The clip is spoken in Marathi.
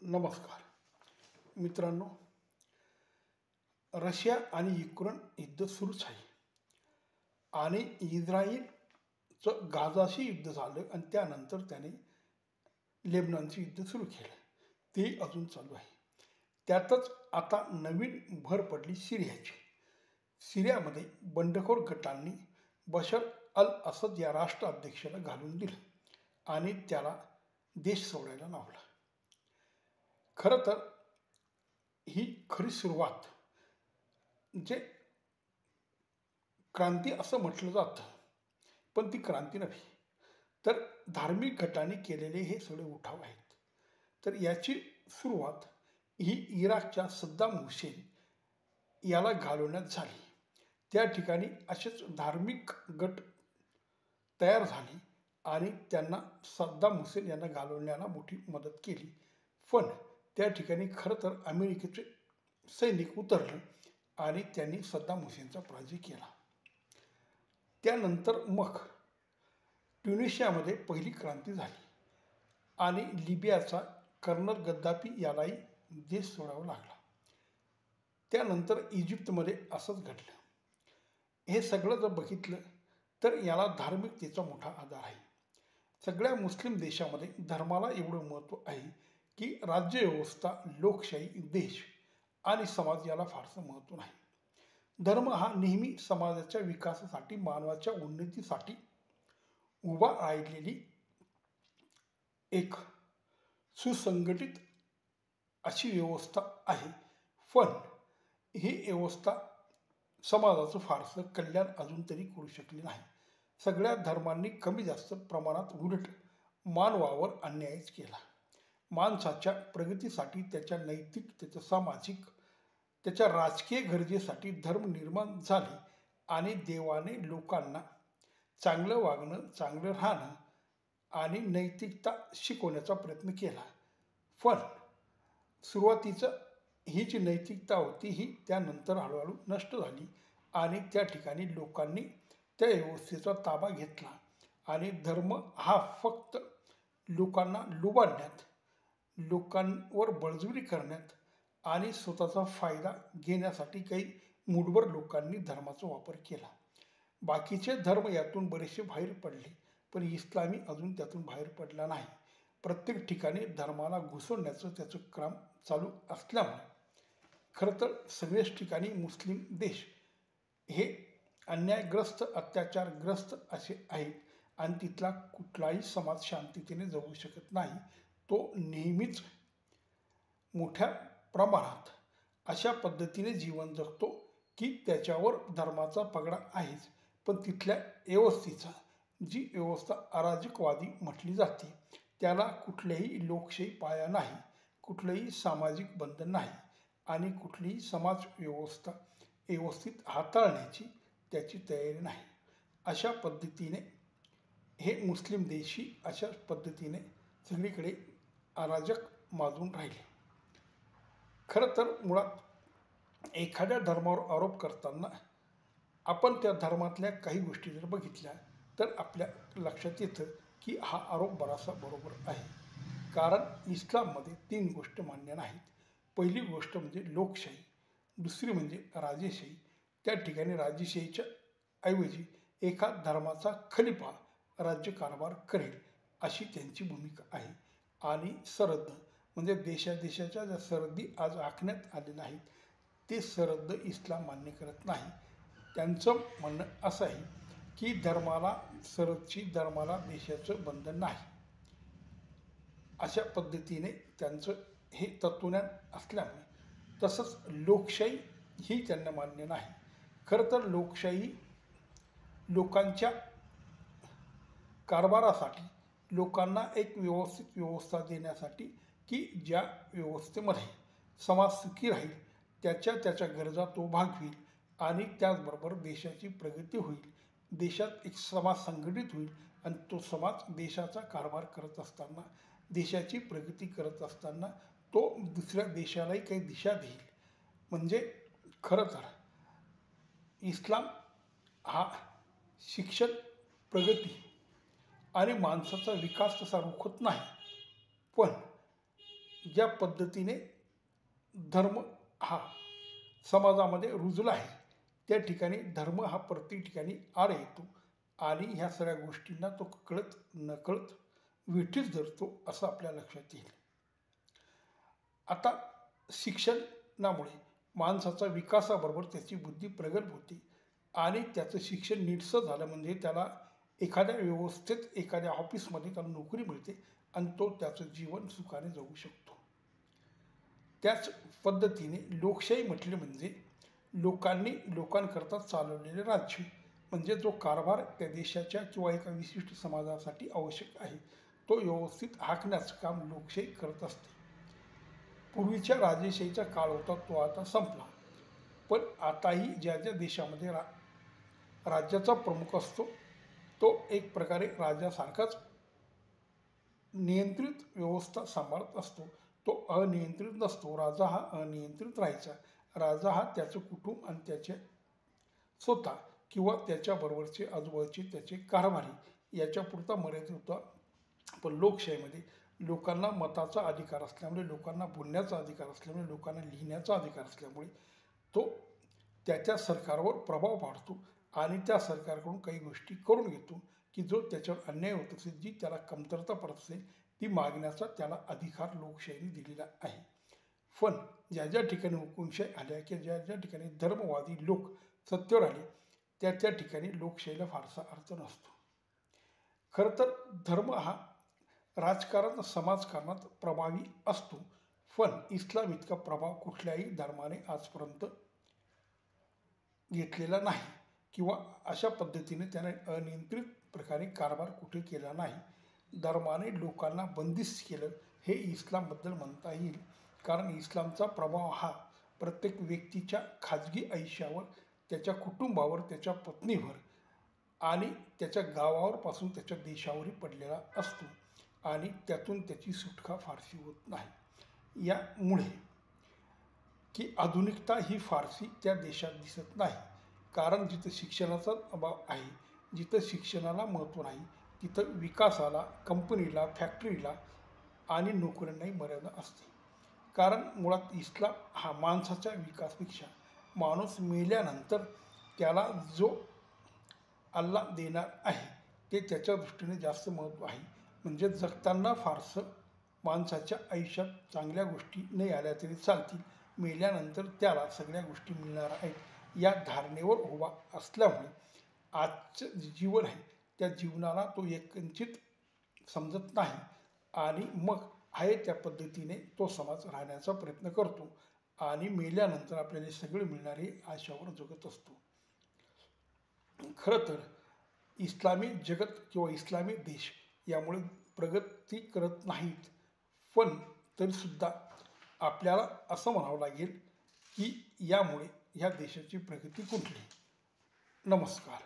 नमस्कार मित्रांनो. रशिया आणि युक्रेन युद्ध सुरूच आहे आणि इस्रायलचं गाझाशी युद्ध झालं आणि त्यानंतर त्याने लेबनॉनचं युद्ध सुरू केलं. ते अजून चालू आहे. त्यातच आता नवीन भर पडली सिरियाची. सिरियामध्ये बंडखोर गटांनी बशर अल असद या राष्ट्राध्यक्षाला घालून दिलं आणि त्याला देश सोडायला लावला. खरं तर ही खरी सुरुवात जे क्रांती असं म्हटलं जातं, पण ती क्रांती नव्हे, तर धार्मिक गटाने केलेले हे सगळे उठाव आहेत. तर याची सुरुवात ही इराकच्या सद्दाम हुसेन याला घालवण्यात झाली. त्या ठिकाणी असेच धार्मिक गट तयार झाले आणि त्यांना सद्दाम हुसेन यांना घालवण्याला मोठी मदत केली. पण त्या ठिकाणी खरं तर अमेरिकेचे सैनिक उतरले आणि त्यांनी सद्दाम हुसेनचा पराजय केला. त्यानंतर मग ट्युनिशियामध्ये पहिली क्रांती झाली आणि लिबियाचा कर्नल गद्दाफी यालाही देश सोडावा लागला. त्यानंतर इजिप्तमध्ये असंच घडलं. हे सगळं जर बघितलं तर याला धार्मिकतेचा मोठा आधार आहे. सगळ्या मुस्लिम देशामध्ये धर्माला एवढं महत्त्व आहे की राज्यव्यवस्था, लोकशाही, देश आणि समाज याला फारसं महत्त्व नाही. धर्म हा नेहमी समाजाच्या विकासासाठी, मानवाच्या उन्नतीसाठी उभा राहिलेली एक सुसंघटित अशी व्यवस्था आहे. पण ही व्यवस्था समाजाचं फारसं कल्याण अजून तरी करू शकली नाही. सगळ्या धर्मांनी कमी जास्त प्रमाणात उलट मानवावर अन्यायच केला. माणसाच्या प्रगतीसाठी, त्याच्या नैतिक, त्याच्या सामाजिक, त्याच्या राजकीय गरजेसाठी धर्म निर्माण झाले आणि देवाने लोकांना चांगलं वागणं, चांगलं राहणं आणि नैतिकता शिकवण्याचा प्रयत्न केला. पण सुरुवातीचं ही जी नैतिकता होती ही त्यानंतर हळूहळू नष्ट झाली आणि त्या ठिकाणी लोकांनी त्या व्यवस्थेचा ताबा घेतला आणि धर्म हा फक्त लोकांना लुबाडण्यात, लोकांवर बळजबरी करण्यात आणि स्वतःचा फायदा घेण्यासाठी काही मूठभर लोकांनी धर्माचा वापर केला. बाकीचे धर्म यातून बरेचसे बाहेर पडले, पण इस्लामी अजून त्यातून बाहेर पडला नाही. प्रत्येक ठिकाणी धर्माला घुसवण्याचं त्याचं काम चालू असल्यामुळे खरं तर सगळ्याच ठिकाणी मुस्लिम देश हे अन्यायग्रस्त, अत्याचारग्रस्त असे आहेत आणि तिथला कुठलाही समाज शांततेने जगू शकत नाही. तो नेहमीच मोठ्या प्रमाणात अशा पद्धतीने जीवन जगतो की त्याच्यावर धर्माचा पगडा आहेच, पण तिथल्या व्यवस्थेचा, जी व्यवस्था अराजकवादी म्हटली जाते, त्याला कुठल्याही लोकशाही पाया नाही, कुठलंही सामाजिक बंधन नाही आणि कुठलीही समाज व्यवस्था व्यवस्थित हाताळण्याची त्याची तयारी नाही. अशा पद्धतीने हे मुस्लिम देशही अशा पद्धतीने सगळीकडे अराजक माजून राहिले. खरं तर मुळात एखाद्या धर्मावर आरोप करताना आपण त्या धर्मातल्या काही गोष्टी जर बघितल्या तर आपल्या लक्षात येतं की हा आरोप बराचसा बरोबर आहे. कारण इस्लाममध्ये 3 गोष्टी मान्य नाहीत. पहिली गोष्ट म्हणजे लोकशाही, दुसरी म्हणजे राजेशाही. त्या ठिकाणी राजेशाहीच्या ऐवजी एका धर्माचा खलिफा राज्यकारभार करेल अशी त्यांची भूमिका आहे. आणि सरहद्द म्हणजे देशादेशाच्या ज्या सरहद्दी आज आखण्यात आलेल्या आहेत ते सरहद्द इस्लाम मान्य करत नाही. त्यांचं म्हणणं असं आहे की धर्माला सरहद्दची, धर्माला देशाचं बंधन नाही. अशा पद्धतीने त्यांचं हे तत्वज्ञान असल्यामुळे, तसंच लोकशाही ही त्यांना मान्य नाही. खरं तर लोकशाही लोकांच्या कारभारासाठी, लोकांना एक व्यवस्थित व्यवस्था देण्यासाठी की ज्या व्यवस्थेमध्ये समाज सुखी राहील, त्याच्या गरजा तो भागवेल आणि त्याचबरोबर देशाची प्रगती होईल, देशात एक समाज संघटित होईल आणि तो समाज देशाचा कारभार करत असताना, देशाची प्रगती करत असताना तो दुसऱ्या देशालाही काही दिशा देईल. म्हणजे खरं तर इस्लाम हा शिक्षण, प्रगती आणि माणसाचा विकास तसा रोखत नाही, पण ज्या पद्धतीने धर्म हा समाजामध्ये रुजला आहे त्या ठिकाणी धर्म हा प्रत्येक ठिकाणी आड येतो आणि ह्या सगळ्या गोष्टींना तो कळत नकळत विठीस धरतो असं आपल्या लक्षात येईल. आता शिक्षणामुळे माणसाचा विकासाबरोबर त्याची बुद्धी प्रगल्भ होते आणि त्याचं शिक्षण नीटसं झालं म्हणजे त्याला एखाद्या व्यवस्थेत एखाद्या ऑफिसमध्ये त्याला नोकरी मिळते आणि तो त्याचं जीवन सुखाने जगू शकतो. त्याच पद्धतीने लोकशाही म्हटले म्हणजे लोकांनी लोकांकरता चालवलेले राज्य म्हणजे जो कारभार त्या देशाच्या किंवा एका विशिष्ट समाजासाठी आवश्यक आहे तो व्यवस्थित हाकण्याचं काम लोकशाही करत असते. पूर्वीच्या राजेशाहीचा काळ होता तो आता संपला, पण आताही ज्या ज्या देशामध्ये राज्याचा प्रमुख असतो तो एक प्रकारे राजासारखाच नियंत्रित व्यवस्था सांभाळत असतो. तो अनियंत्रित नसतो. राजा हा अनियंत्रित राहायचा. राजा हा त्याचं कुटुंब आणि त्याचे स्वतः किंवा त्याच्याबरोबरचे आजूबाजूचे त्याचे कारभारी याच्यापुरता मर्यादित होता. पण लोकशाहीमध्ये लोकांना मताचा अधिकार असल्यामुळे, लोकांना बोलण्याचा अधिकार असल्यामुळे, लोकांना लिहिण्याचा अधिकार असल्यामुळे तो त्याच्या सरकारवर प्रभाव पाडतो आणि त्या सरकारकडून काही गोष्टी करून घेतो की जो त्याच्यावर अन्याय होत असेल, जी त्याला कमतरता पडत असेल ती मागण्याचा त्याला अधिकार लोकशाहीने दिलेला आहे. पण ज्या ज्या ठिकाणी हुकुमशाही आल्या किंवा ज्या ज्या ठिकाणी धर्मवादी लोक सत्तेवर आले त्या त्या ठिकाणी लोकशाहीला फारसा अर्थ नसतो. खरं तर धर्म हा राजकारण समाजकारणात प्रभावी असतो, पण इस्लाम इतका प्रभाव कुठल्याही धर्माने आजपर्यंत घेतलेला नाही किंवा अशा पद्धतीने त्याने अनियंत्रित प्रकारे कारभार कुठे केला नाही. धर्माने लोकांना बंदिस्त केलं हे इस्लामबद्दल म्हणता येईल, कारण इस्लामचा प्रभाव हा प्रत्येक व्यक्तीच्या खाजगी आयुष्यावर, त्याच्या कुटुंबावर, त्याच्या पत्नीवर आणि त्याच्या गावावरपासून त्याच्या देशावरही पडलेला असतो आणि त्यातून त्याची सुटका फारशी होत नाही. यामुळे की आधुनिकता ही फारशी त्या देशात दिसत नाही, कारण जिथं शिक्षणाचा अभाव आहे, जिथं शिक्षणाला महत्त्व नाही तिथं विकासाला, कंपनीला, फॅक्टरीला आणि नोकऱ्यांनाही मर्यादा असते. कारण मुळात इस्लाम हा माणसाच्या विकासापेक्षा माणूस मेल्यानंतर त्याला जो अल्लाह देणार आहे ते त्याच्या दृष्टीने जास्त महत्त्व आहे. म्हणजे जगताना फारसं माणसाच्या आयुष्यात चांगल्या गोष्टी नाही आल्या तरी चालतील, मेल्यानंतर त्याला सगळ्या गोष्टी मिळणार आहेत या धारणेवर उभा असल्यामुळे आजचं जीवन आहे त्या जीवनाला तो एकंचित समजत नाही आणि मग आहे त्या पद्धतीने तो समाज राहण्याचा प्रयत्न करतो आणि मेल्यानंतर आपल्याला सगळे मिळणारे आशावर जगत असतो. खरं तर इस्लामी जगत किंवा इस्लामी देश यामुळे प्रगती करत नाहीत, पण तरीसुद्धा आपल्याला असं म्हणावं लागेल की यामुळे ह्या देशाची प्रगती खुंटली. नमस्कार.